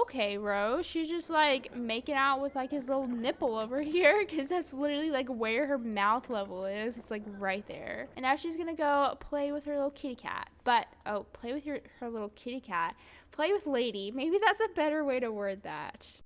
okay, Rose. She's just like making out with like his little nipple over here because that's literally like where her mouth level is. It's like right there. And now she's gonna go play with her little kitty cat. But, oh, play with her little kitty cat. Play with Lady. Maybe that's a better way to word that.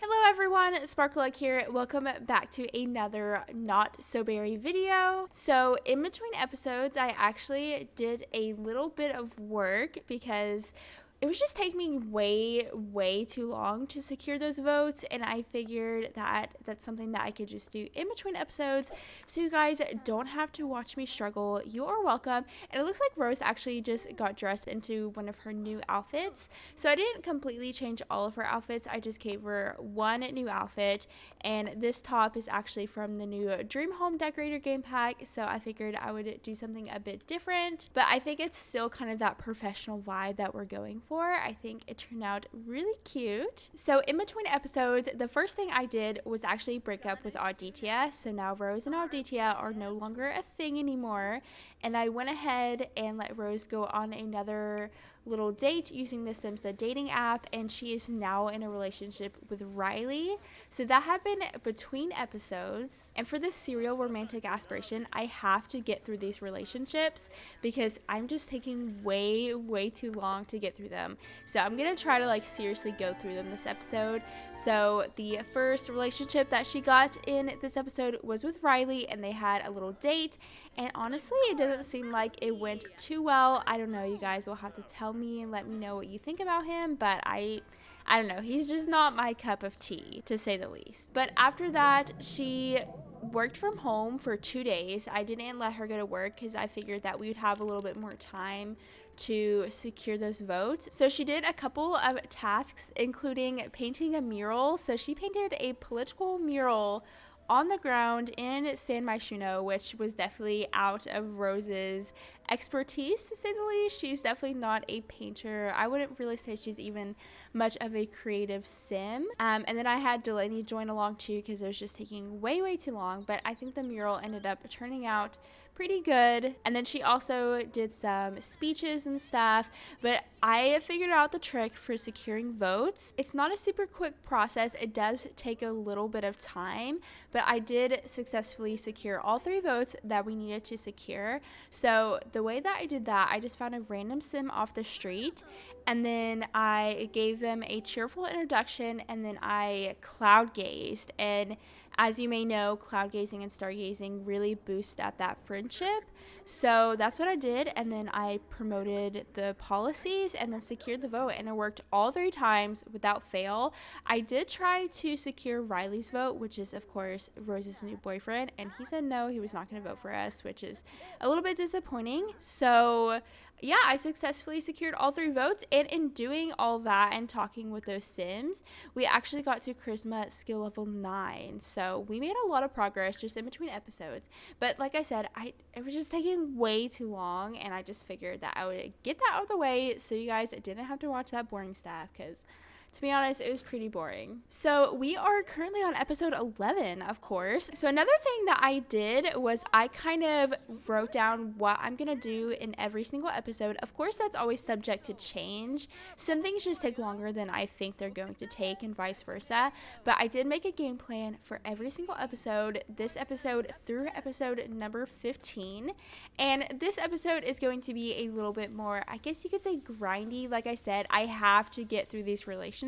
Hello everyone, SparkleEgg here. Welcome back to another Not So Berry video. So in between episodes, I actually did a little bit of work because it was just taking me way too long to secure those votes, and I figured that that's something that I could just do in between episodes so you guys don't have to watch me struggle. You are welcome. And it looks like Rose actually just got dressed into one of her new outfits, so I didn't completely change all of her outfits. I just gave her one new outfit, and this top is actually from the new Dream Home Decorator game pack, so I figured I would do something a bit different, but I think it's still kind of that professional vibe that we're going for. I think it turned out really cute. So in between episodes, the first thing I did was actually break up with Auditia. So now Rose and Auditia are no longer a thing anymore, and I went ahead and let Rose go on another little date using the Sims the dating app, and she is now in a relationship with Riley. So that happened between episodes, and for this serial romantic aspiration, I have to get through these relationships because I'm just taking way too long to get through them. So I'm gonna try to like seriously go through them this episode. So the first relationship that she got in this episode was with Riley, and they had a little date, and honestly it doesn't seem like it went too well. I don't know, you guys will have to tell me and let me know what you think about him, but I don't know, he's just not my cup of tea, to say the least. But after that, she worked from home for 2 days. I didn't let her go to work because I figured that we would have a little bit more time to secure those votes. So she did a couple of tasks, including painting a mural. So she painted a political mural on the ground in San Myshuno, which was definitely out of Rose's expertise, to say the least. She's definitely not a painter. I wouldn't really say she's even much of a creative sim. And then I had Delaney join along too because it was just taking way too long, but I think the mural ended up turning out pretty good. And then she also did some speeches and stuff, but I figured out the trick for securing votes. It's not a super quick process. It does take a little bit of time, but I did successfully secure all 3 votes that we needed to secure. So the way that I did that, I just found a random sim off the street, and then I gave them a cheerful introduction, and then I cloud gazed. And as you may know, cloud gazing and stargazing really boost up that friendship. So that's what I did, and then I promoted the policies and then secured the vote, and it worked all 3 times without fail. I did try to secure Riley's vote, which is of course Rose's new boyfriend, and he said no, he was not going to vote for us, which is a little bit disappointing. So yeah, I successfully secured all 3 votes, and in doing all that and talking with those Sims, we actually got to Charisma skill level 9. So we made a lot of progress just in between episodes. But like I said, it was just taking way too long, and I just figured that I would get that out of the way so you guys didn't have to watch that boring stuff, because to be honest, it was pretty boring. So we are currently on episode 11, of course. So another thing that I did was I kind of wrote down what I'm going to do in every single episode. Of course, that's always subject to change. Some things just take longer than I think they're going to take, and vice versa. But I did make a game plan for every single episode, this episode through episode number 15. And this episode is going to be a little bit more, I guess you could say, grindy. Like I said, I have to get through these relationships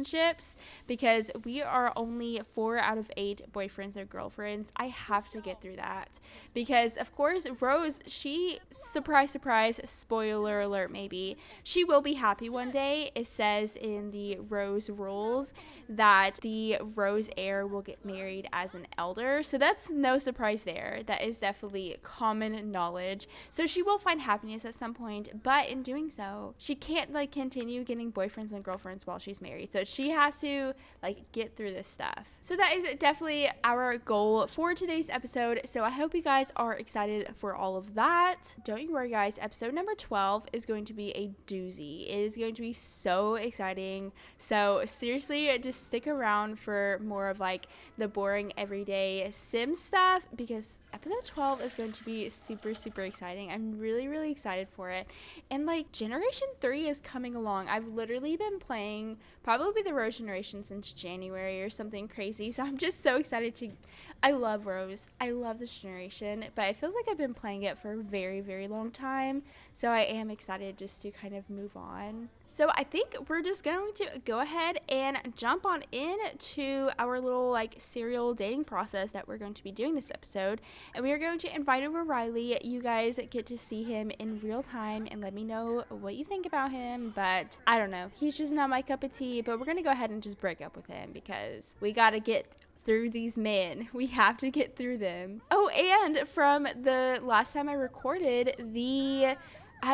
because we are only 4 out of 8 boyfriends or girlfriends. I have to get through that because of course Rose, she, surprise spoiler alert, maybe she will be happy one day. It says in the Rose rules that the Rose heir will get married as an elder, so that's no surprise there. That is definitely common knowledge. So she will find happiness at some point, but in doing so she can't like continue getting boyfriends and girlfriends while she's married. So So she has to like get through this stuff. So that is definitely our goal for today's episode. So I hope you guys are excited for all of that. Don't you worry, guys. Episode number 12 is going to be a doozy. It is going to be so exciting. So seriously, just stick around for more of like the boring everyday sim stuff, because episode 12 is going to be super, super exciting. I'm really, really excited for it. And like Generation 3 is coming along. I've literally been playing probably the Rose Generation since January or something crazy. So I'm just so excited to, I love Rose. I love this generation, but it feels like I've been playing it for a very, very long time. So I am excited just to kind of move on. So I think we're just going to go ahead and jump on into our little like serial dating process that we're going to be doing this episode. And we are going to invite over Riley. You guys get to see him in real time and let me know what you think about him. But I don't know. He's just not my cup of tea. But we're going to go ahead and just break up with him because we got to get through these men. We have to get through them. Oh, and from the last time I recorded, the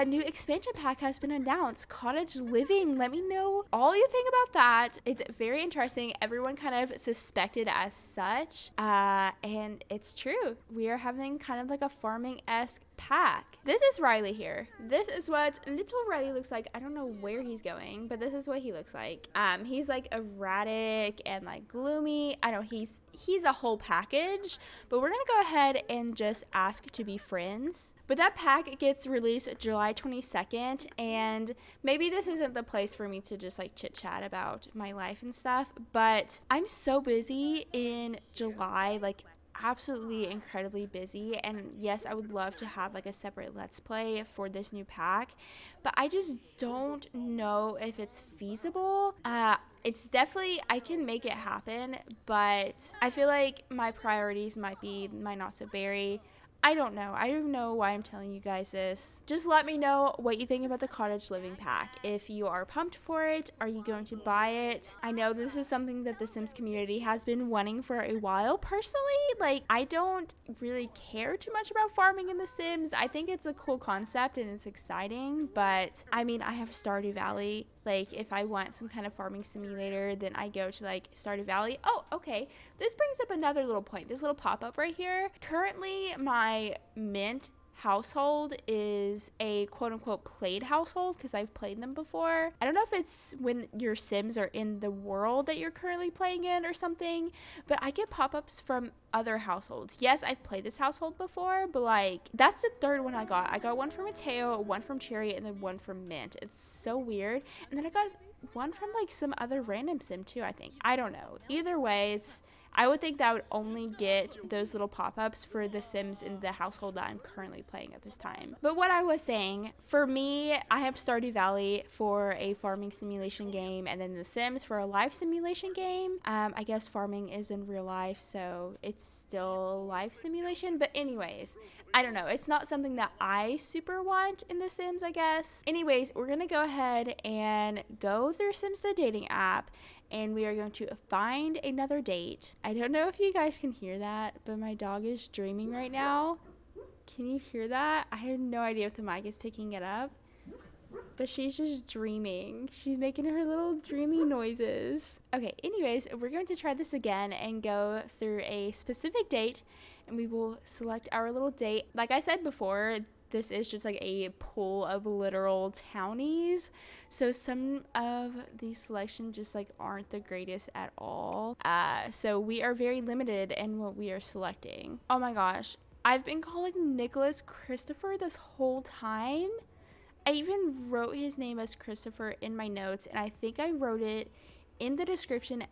new expansion pack has been announced, Cottage Living. Let me know all you think about that. It's very interesting. Everyone kind of suspected as such, and it's true. We are having kind of like a farming-esque pack. This is Riley here. This is what little Riley looks like. I don't know where he's going, but this is what he looks like. He's like erratic and like gloomy. I know he's a whole package, but we're gonna go ahead and just ask to be friends. But that pack gets released July 22nd, and maybe this isn't the place for me to just like chit chat about my life and stuff, but I'm so busy in July, like absolutely incredibly busy. And yes, I would love to have like a separate let's play for this new pack, but I just don't know if it's feasible. It's definitely, I can make it happen, but I feel like my priorities might be my not so berry. I don't know. I don't know why I'm telling you guys this. Just let me know what you think about the Cottage Living pack. If you are pumped for it, are you going to buy it? I know this is something that the Sims community has been wanting for a while. Personally, like, I don't really care too much about farming in the Sims. I think it's a cool concept and it's exciting, but I mean, I have Stardew Valley. Like, if I want some kind of farming simulator, then I go to like Stardew Valley. Oh, okay. This brings up another little point. This little pop-up right here. Currently, my Mint household is a quote-unquote played household because I've played them before. I don't know if it's when your Sims are in the world that you're currently playing in or something, but I get pop-ups from other households. Yes, I've played this household before, but like that's the third one I got. I got one from Mateo, one from Cherry, and then one from Mint. It's so weird. And then I got one from like some other random Sim too, I think. I don't know. Either way, I would think that I would only get those little pop-ups for the Sims in the household that I'm currently playing at this time. But what I was saying, for me, I have Stardew Valley for a farming simulation game, and then the Sims for a life simulation game. I guess farming is in real life, so it's still life simulation. But anyways, I don't know. It's not something that I super want in the Sims, I guess. Anyways, we're going to go ahead and go through Sims the dating app, and we are going to find another date. I don't know if you guys can hear that, but my dog is dreaming right now. Can you hear that? I have no idea if the mic is picking it up, but she's just dreaming. She's making her little dreamy noises. Okay, anyways, we're going to try this again and go through a specific date, and we will select our little date. Like I said before, this is just like a pool of literal townies. So some of these selections just like aren't the greatest at all. So we are very limited in what we are selecting. Oh my gosh. I've been calling Nicholas Christopher this whole time. I even wrote his name as Christopher in my notes, and I think I wrote it in the description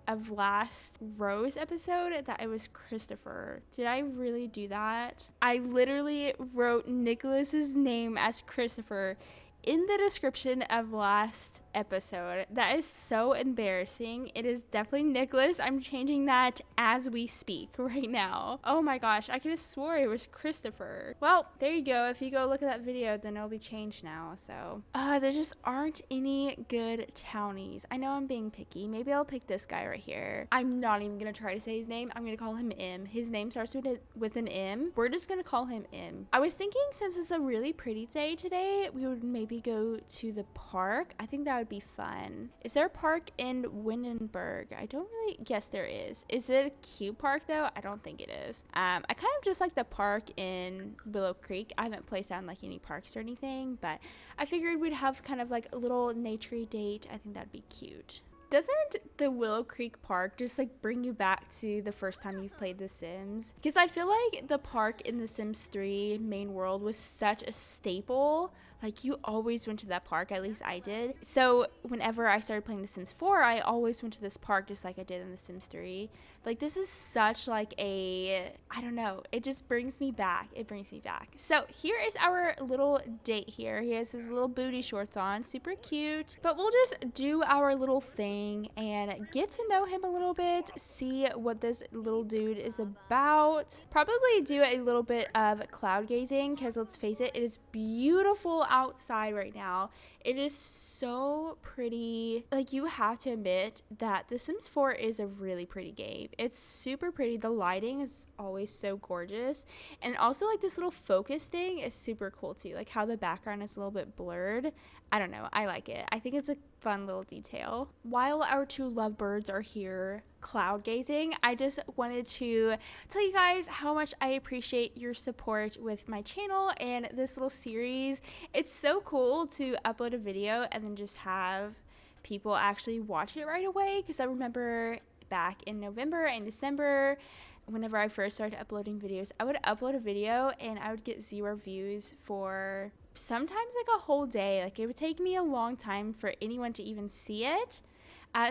of last Rose episode that it was Christopher. Did I really do that? I literally wrote Nicholas's name as Christopher in the description of last episode. That is so embarrassing. It is definitely Nicholas. I'm changing that as we speak right now. Oh my gosh, I could have swore it was Christopher. Well, there you go. If you go look at that video, then it'll be changed now. So there just aren't any good townies. I know I'm being picky. Maybe I'll pick this guy right here. I'm not even gonna try to say his name. I'm gonna call him M. His name starts with an M. We're just gonna call him M. I was thinking, since it's a really pretty day today, we would maybe maybe go to the park. I think that would be fun. Is there a park in Windenburg? I don't really, yes there is. Is it a cute park though? I don't think it is. I kind of just like the park in Willow Creek. I haven't placed down like any parks or anything, but I figured we'd have kind of like a little naturey date. I think that'd be cute. Doesn't the Willow Creek Park just like bring you back to the first time you've played The Sims? Because I feel like the park in The Sims 3 main world was such a staple. Like you always went to that park, at least I did. So whenever I started playing The Sims 4, I always went to this park just like I did in The Sims 3. Like this is such like a, I don't know, it just brings me back. It brings me back. So here is our little date here. He has his little booty shorts on, super cute. But we'll just do our little thing and get to know him a little bit, see what this little dude is about. Probably do a little bit of cloud gazing because let's face it, it is beautiful outside right now. It is so pretty. Like you have to admit that The Sims 4 is a really pretty game. It's super pretty. The lighting is always so gorgeous. And also like this little focus thing is super cool too. Like how the background is a little bit blurred. I don't know. I like it. I think it's a fun little detail. While our two lovebirds are here cloud gazing, I just wanted to tell you guys how much I appreciate your support with my channel and this little series. It's so cool to upload a video and then just have people actually watch it right away, because I remember back in November and December, whenever I first started uploading videos, I would upload a video and I would get 0 views for sometimes like a whole day. Like it would take me a long time for anyone to even see it.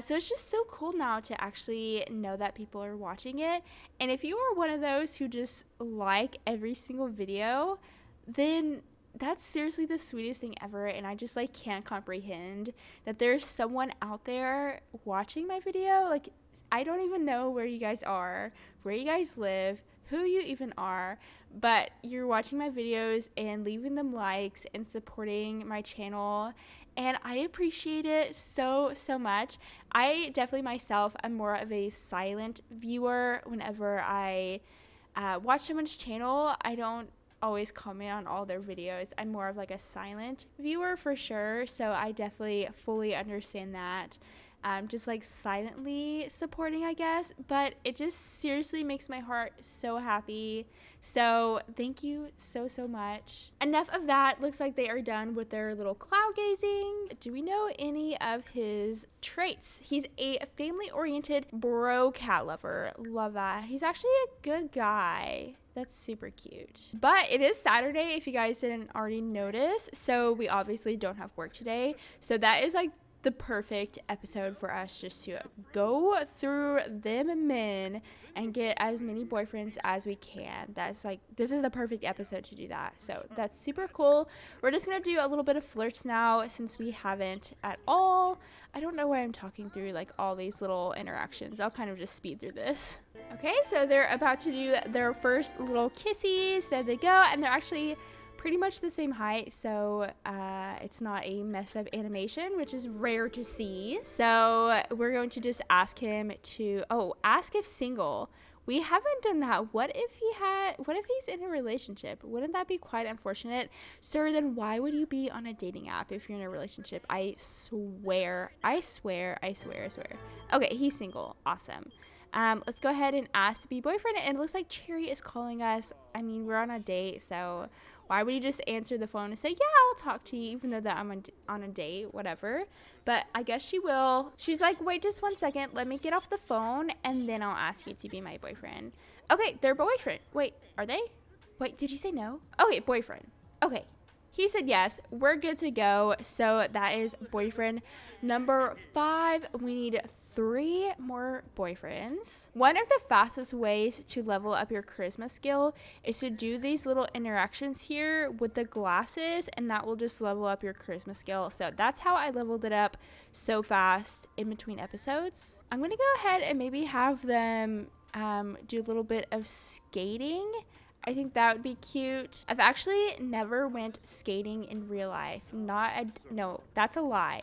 So it's just so cool now to actually know that people are watching it. And if you are one of those who just like every single video, then that's seriously the sweetest thing ever. And I just like can't comprehend that there's someone out there watching my video. Like I don't even know where you guys are, where you guys live, who you even are, but you're watching my videos and leaving them likes and supporting my channel. And I appreciate it so much. I definitely myself am more of a silent viewer. Whenever I watch someone's channel, I don't always comment on all their videos. I'm more of like a silent viewer for sure. So I definitely fully understand that. Just like silently supporting, I guess, but it just seriously makes my heart so happy. So thank you so much. Enough of that. Looks like they are done with their little cloud gazing. Do we know any of his traits? He's a family-oriented bro cat lover. Love that. He's actually a good guy. That's super cute. But it is Saturday, if you guys didn't already notice, so we obviously don't have work today. So that is like the perfect episode for us just to go through them men and get as many boyfriends as we can. That's like, this is the perfect episode to do that. So that's super cool. We're just gonna do a little bit of flirts now since we haven't at all. I don't know why I'm talking through like all these little interactions. I'll kind of just speed through this. Okay, so they're about to do their first little kissies. There they go, and they're actually pretty much the same height, so it's not a mess of animation, which is rare to see. So we're going to just ask him to, ask if single. We haven't done that. What if he's in a relationship? Wouldn't that be quite unfortunate? Sir, then why would you be on a dating app if you're in a relationship? I swear. Okay, he's single. Awesome. Let's go ahead and ask to be boyfriend. And it looks like Cherry is calling us. I mean, we're on a date, so why would you just answer the phone and say, yeah, I'll talk to you, even though that I'm on a date, whatever. But I guess she will. She's like, wait just 1 second. Let me get off the phone, and then I'll ask you to be my boyfriend. Okay, they're boyfriend. Wait, are they? Wait, did he say no? Okay, boyfriend. Okay. He said yes. We're good to go. So that is boyfriend number 5. We need 3 more boyfriends. One of the fastest ways to level up your charisma skill is to do these little interactions here with the glasses, and that will just level up your charisma skill. So that's how I leveled it up so fast in between episodes. I'm going to go ahead and maybe have them do a little bit of skating. I think that would be cute. I've actually never went skating in real life. No, that's a lie.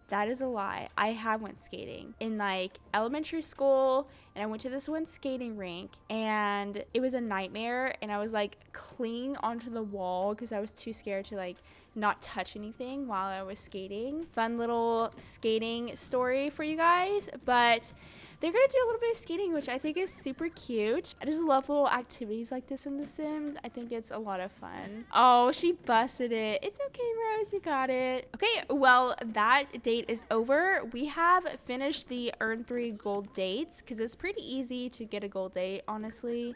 That is a lie. I have went skating in like elementary school, and I went to this one skating rink, and it was a nightmare, and I was like clinging onto the wall because I was too scared to like not touch anything while I was skating. Fun little skating story for you guys, but they're gonna do a little bit of skating, which I think is super cute. I just love little activities like this in The Sims. I think it's a lot of fun. Oh, she busted it. It's okay, Rose, you got it. Okay, well, that date is over. We have finished the earn 3 gold dates because it's pretty easy to get a gold date, honestly.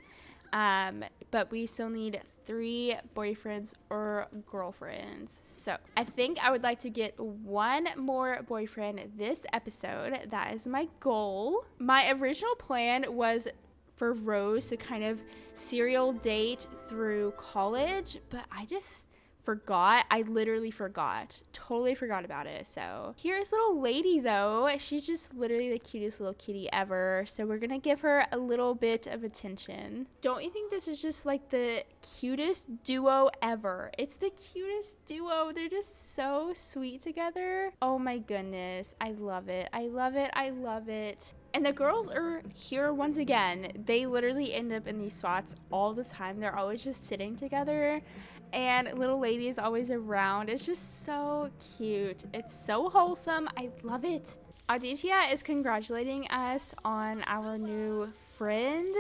But we still need 3 boyfriends or girlfriends. So I think I would like to get 1 more boyfriend this episode. That is my goal. My original plan was for Rose to kind of serial date through college, but I just forgot. I literally forgot. Totally forgot about it. So here's little lady though. She's just literally the cutest little kitty ever. So we're gonna give her a little bit of attention. Don't you think this is just like the cutest duo ever? It's the cutest duo. They're just so sweet together. Oh my goodness. I love it. I love it. I love it. And the girls are here once again. They literally end up in these spots all the time. They're always just sitting together. And little lady is always around. It's just so cute. It's so wholesome. I love it. Aditya is congratulating us on our new friend,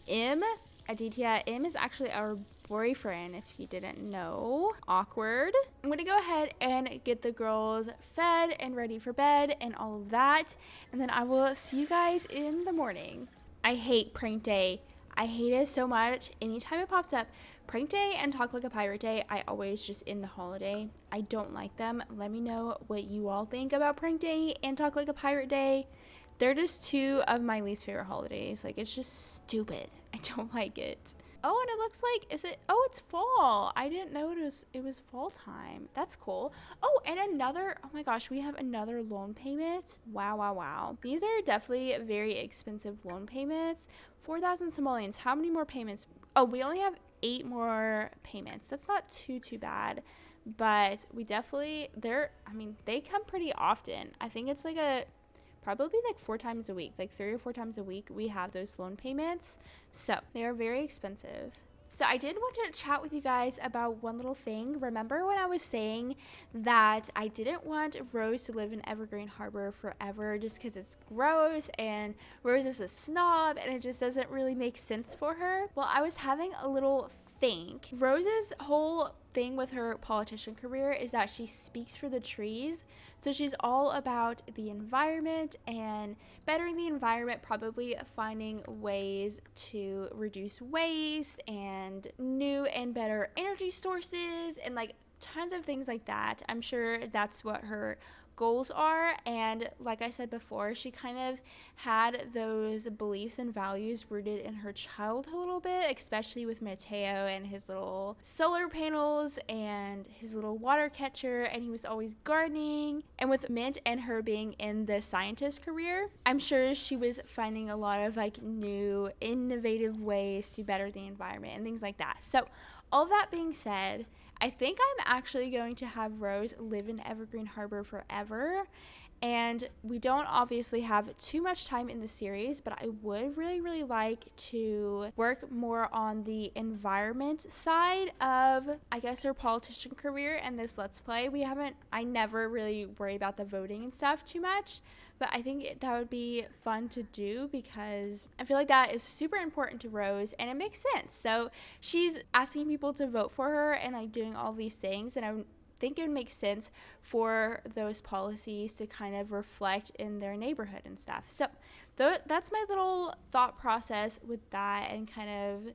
M. Aditya, M is actually our boyfriend, if you didn't know. Awkward. I'm gonna go ahead and get the girls fed and ready for bed and all of that. And then I will see you guys in the morning. I hate prank day. I hate it so much. Anytime it pops up, prank day and talk like a pirate day, I always just end the holiday. I don't like them. Let me know what you all think about prank day and talk like a pirate day. They're just 2 of my least favorite holidays. Like, it's just stupid. I don't like it. Oh, and it looks like, oh, it's fall. I didn't know it was fall time. That's cool. Oh, and oh my gosh, we have another loan payment. Wow, wow, wow. These are definitely very expensive loan payments. 4,000 simoleons. How many more payments? Oh, we only have 8 more payments. That's not too bad. But we definitely, they come pretty often. I think it's like probably like 4 times a week, like 3 or 4 times a week we have those loan payments. So they are very expensive. So I did want to chat with you guys about one little thing. Remember when I was saying that I didn't want Rose to live in Evergreen Harbor forever just because it's gross and Rose is a snob and it just doesn't really make sense for her? Well, I was having a little think. Rose's whole thing with her politician career is that she speaks for the trees. So she's all about the environment and bettering the environment, probably finding ways to reduce waste and new and better energy sources and like tons of things like that. I'm sure that's what her goals are. And like I said before, she kind of had those beliefs and values rooted in her childhood a little bit, especially with Mateo and his little solar panels and his little water catcher, and he was always gardening. And with Mint and her being in the scientist career, I'm sure she was finding a lot of like new innovative ways to better the environment and things like that. So all that being said, I think I'm actually going to have Rose live in Evergreen Harbor forever. And we don't obviously have too much time in the series, but I would really like to work more on the environment side of, I guess, her politician career and this Let's Play. I never really worry about the voting and stuff too much, but I think that would be fun to do because I feel like that is super important to Rose and it makes sense. So she's asking people to vote for her and like doing all these things, and I think it would make sense for those policies to kind of reflect in their neighborhood and stuff. So that's my little thought process with that and kind of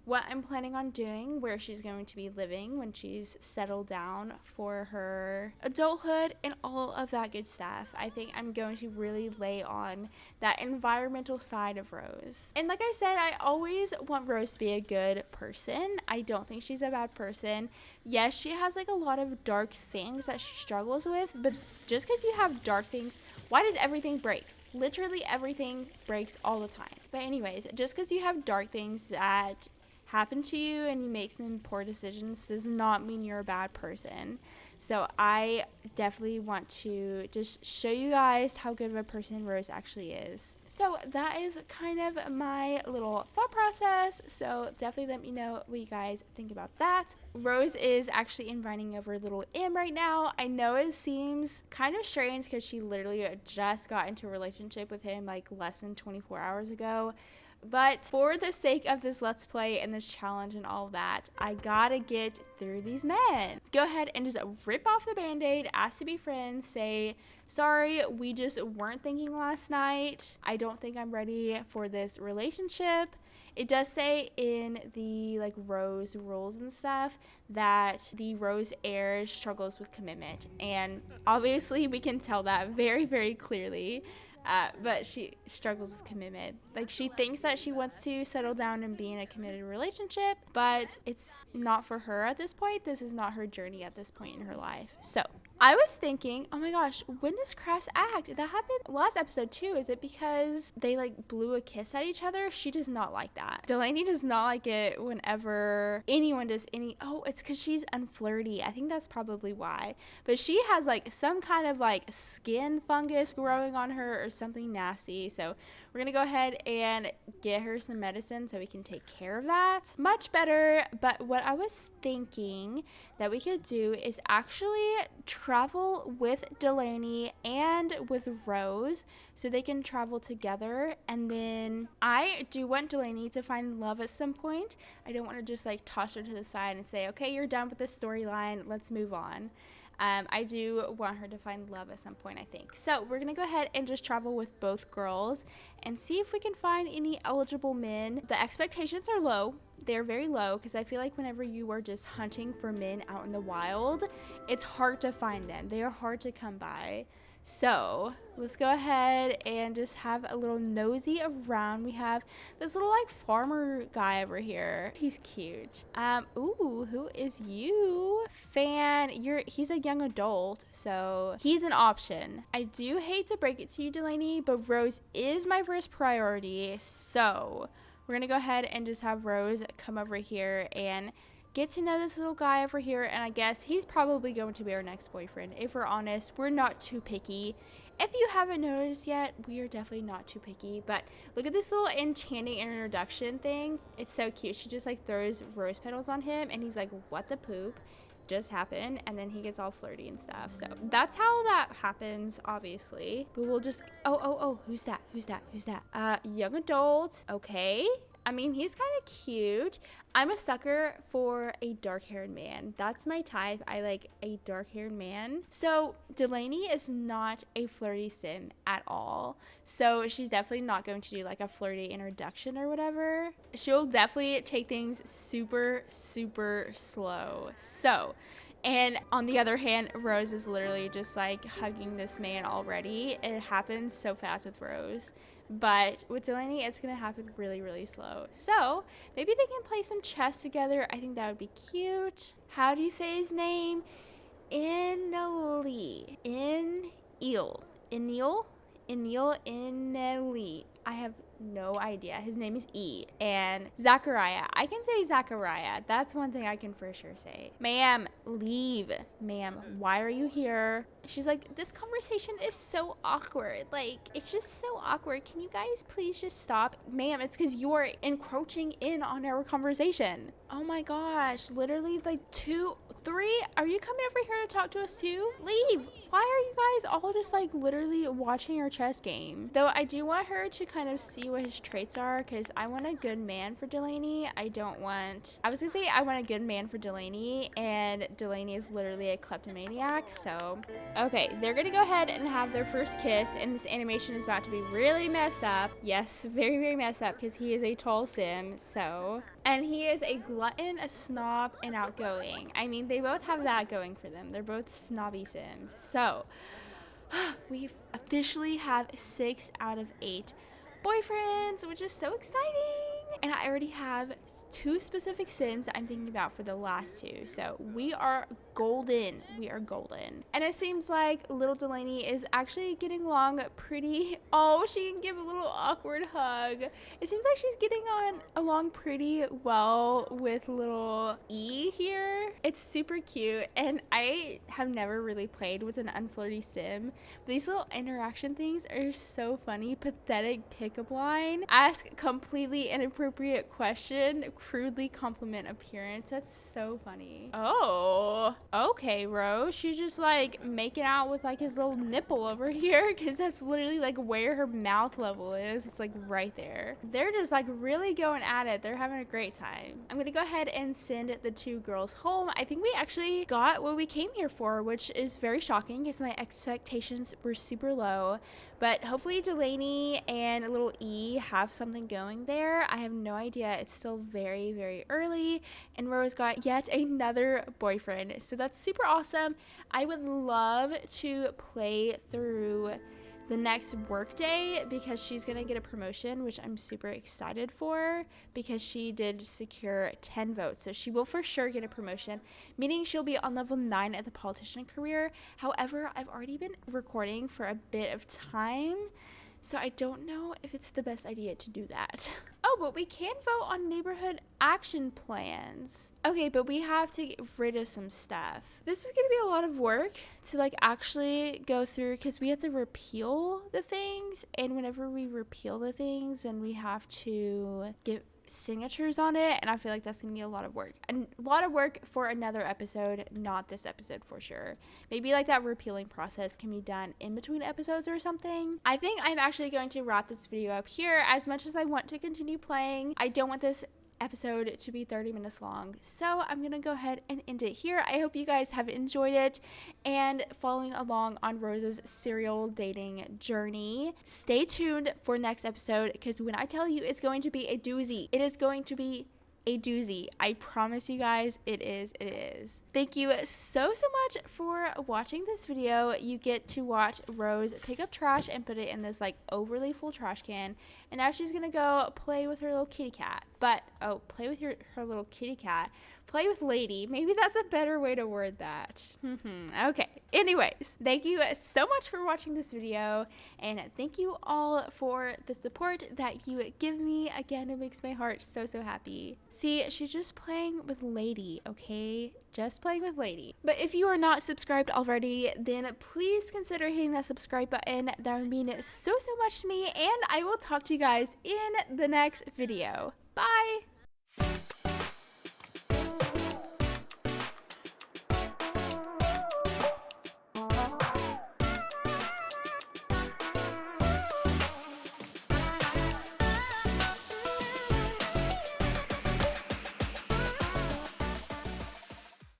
what I'm planning on doing, where she's going to be living when she's settled down for her adulthood and all of that good stuff. I think I'm going to really lay on that environmental side of Rose. And like I said, I always want Rose to be a good person. I don't think she's a bad person. Yes, she has like a lot of dark things that she struggles with, but just because you have dark things, why does everything break? Literally everything breaks all the time. But anyways, just because you have dark things that happen to you and you make some poor decisions does not mean you're a bad person. So I definitely want to just show you guys how good of a person Rose actually is. So that is kind of my little thought process. So definitely let me know what you guys think about that. Rose is actually inviting over little M right now. I know it seems kind of strange because she literally just got into a relationship with him like less than 24 hours ago. But for the sake of this Let's Play and this challenge and all of that, I gotta get through these men. Let's go ahead and just rip off the band-aid, ask to be friends, say, sorry, we just weren't thinking last night. I don't think I'm ready for this relationship. It does say in the like Rose rules and stuff that the Rose heir struggles with commitment. And obviously we can tell that very, very clearly. But she struggles with commitment. Like, she thinks that she wants to settle down and be in a committed relationship, but it's not for her at this point. This is not her journey at this point in her life. So I was thinking, oh my gosh, when this crass act that happened last episode too, is it because they like blew a kiss at each other? She does not like that. Delaney does not like it whenever anyone does it's because she's unflirty. I think that's probably why. But she has like some kind of like skin fungus growing on her or something nasty. So we're gonna go ahead and get her some medicine so we can take care of that. Much better. But what I was thinking that we could do is actually travel with Delaney and with Rose so they can travel together. And then I do want Delaney to find love at some point. I don't want to just like toss her to the side and say, okay, you're done with this storyline, let's move on. I do want her to find love at some point, I think. So we're going to go ahead and just travel with both girls and see if we can find any eligible men. The expectations are low. They're very low because I feel like whenever you are just hunting for men out in the wild, it's hard to find them. They are hard to come by. So let's go ahead and just have a little nosy around. We have this little like farmer guy over here. He's cute. Ooh, who is you? He's a young adult, so he's an option. I do hate to break it to you, Delaney, but Rose is my first priority. So we're gonna go ahead and just have Rose come over here and get to know this little guy over here, and I guess he's probably going to be our next boyfriend. If we're honest, we're not too picky. If you haven't noticed yet, we are definitely not too picky. But look at this little enchanting introduction thing. It's so cute. She just like throws rose petals on him and he's like, what the poop just happened? And then he gets all flirty and stuff. So that's how that happens, obviously. But we'll just who's that? Young adult. Okay, I mean, he's kind of cute. I'm a sucker for a dark-haired man. That's my type. I like a dark-haired man. So Delaney is not a flirty sim at all. So she's definitely not going to do like a flirty introduction or whatever. She'll definitely take things super, super slow. So, and on the other hand, Rose is literally just like hugging this man already. It happens so fast with Rose. But with Delaney, it's going to happen really, really slow. So maybe they can play some chess together. I think that would be cute. How do you say his name? Ineli. I have no idea. His name is E. And Zachariah. I can say Zachariah. That's one thing I can for sure say. Ma'am, leave. Ma'am, why are you here? She's like, this conversation is so awkward. Like, it's just so awkward. Can you guys please just stop? Ma'am, it's because you're encroaching in on our conversation. Oh my gosh. Literally like 2, 3. Are you coming over here to talk to us too? Leave. Why are you guys all just like literally watching our chess game? Though I do want her to kind of see what his traits are because I want a good man for Delaney. I was gonna say I want a good man for Delaney, and Delaney is literally a kleptomaniac. So okay, they're gonna go ahead and have their first kiss, and this animation is about to be really messed up. Yes, very, very messed up because he is a tall sim. So, and he is a glutton, a snob, and outgoing. I mean, they both have that going for them. They're both snobby sims. So we officially have 6 out of 8 boyfriends, which is so exciting. And I already have 2 specific sims I'm thinking about for the last 2. So we are golden. We are golden. And it seems like little Delaney is actually getting along pretty. Oh, she can give a little awkward hug. It seems like she's getting along pretty well with little E here. It's super cute, and I have never really played with an unflirty sim. These little interaction things are so funny. Pathetic pickup line. Ask completely inappropriate question. Crudely compliment appearance. That's so funny. Oh, okay, Rose. She's just like making out with like his little nipple over here, because that's literally like where her mouth level is. It's like right there. They're just like really going at it. They're having a great time. I'm gonna go ahead and send the two girls home. I think we actually got what we came here for, which is very shocking because my expectations were super low. But hopefully Delaney and little E have something going there. I have no idea. It's still very, very early. And Rose got yet another boyfriend. So that's super awesome. I would love to play through the next work day because she's gonna get a promotion, which I'm super excited for because she did secure 10 votes. So she will for sure get a promotion, meaning she'll be on level 9 at the politician career. However, I've already been recording for a bit of time, so I don't know if it's the best idea to do that. Oh, but we can vote on neighborhood action plans. Okay, but we have to get rid of some stuff. This is gonna be a lot of work to like actually go through because we have to repeal the things, and whenever we repeal the things, then we have to get signatures on it, and I feel like that's gonna be a lot of work, and a lot of work for another episode, not this episode for sure. Maybe like that repealing process can be done in between episodes or something. I think I'm actually going to wrap this video up here. As much as I want to continue playing, I don't want this episode to be 30 minutes long, so I'm gonna go ahead and end it here. I hope you guys have enjoyed it and following along on Rose's serial dating journey. Stay tuned for next episode because when I tell you it's going to be a doozy, it is going to be a doozy. I promise you guys, it is. Thank you so much for watching this video. You get to watch Rose pick up trash and put it in this like overly full trash can, and now she's gonna go play with her little kitty cat. But play with her little kitty cat. Play with Lady. Maybe that's a better way to word that. Okay. Anyways, thank you so much for watching this video, and thank you all for the support that you give me. Again, it makes my heart so happy. See, she's just playing with Lady, okay? Just playing with Lady. But if you are not subscribed already, then please consider hitting that subscribe button. That would mean so much to me, and I will talk to you guys in the next video. Bye!